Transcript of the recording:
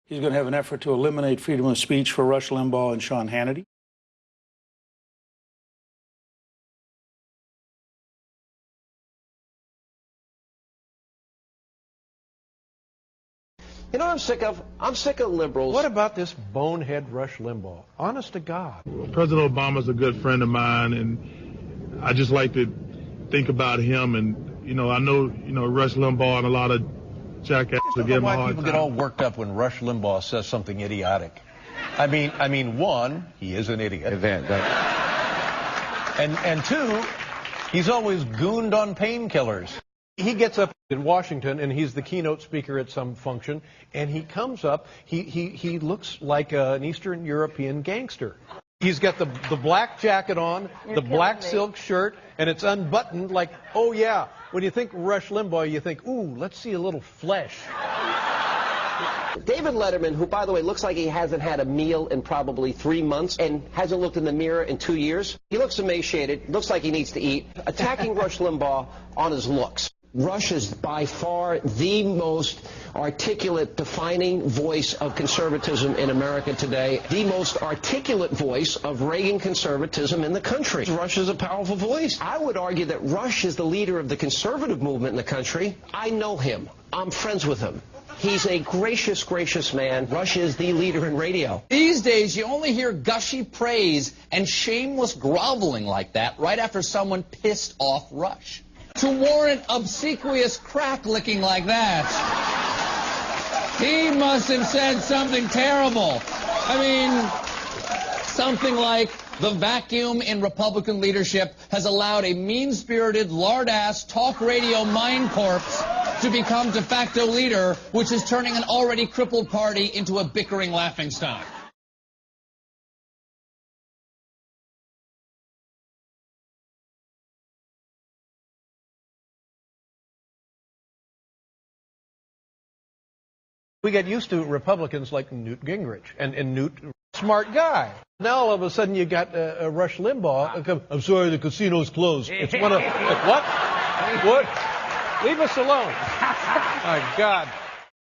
He's going to have an effort to eliminate freedom of speech for Rush Limbaugh and Sean Hannity. You know what I'm sick of? I'm sick of liberals. What about this bonehead Rush Limbaugh? Honest to God. President Obama's a good friend of mine, and I just like to think about him. And, I know, Rush Limbaugh and a lot of jackasses will give him a hard time. People get all worked up when Rush Limbaugh says something idiotic. I mean, one, he is an idiot. And two, he's always gooned on painkillers. He gets up in Washington, and he's the keynote speaker at some function, and he comes up, he looks like an Eastern European gangster. He's got the black jacket on, the black silk shirt, and it's unbuttoned like, oh yeah, when you think Rush Limbaugh, you think, ooh, let's see a little flesh. David Letterman, who, by the way, looks like he hasn't had a meal in probably 3 months and hasn't looked in the mirror in 2 years. He looks emaciated, looks like he needs to eat, attacking Rush Limbaugh on his looks. Rush is by far the most articulate, defining voice of conservatism in America today, the most articulate voice of Reagan conservatism in the country. Rush is a powerful voice. I would argue that Rush is the leader of the conservative movement in the country. I know him. I'm friends with him. He's a gracious, gracious man. Rush is the leader in radio. These days, you only hear gushy praise and shameless groveling like that right after someone pissed off Rush. To warrant obsequious crack-licking like that, he must have said something terrible. I mean, something like, the vacuum in Republican leadership has allowed a mean-spirited, lard-ass talk radio mind corpse to become de facto leader, which is turning an already crippled party into a bickering laughingstock. We get used to Republicans like Newt Gingrich, and Newt, smart guy. Now all of a sudden you got Rush Limbaugh. I'm sorry, the casino's closed. It's one of what? What? Leave us alone. My God.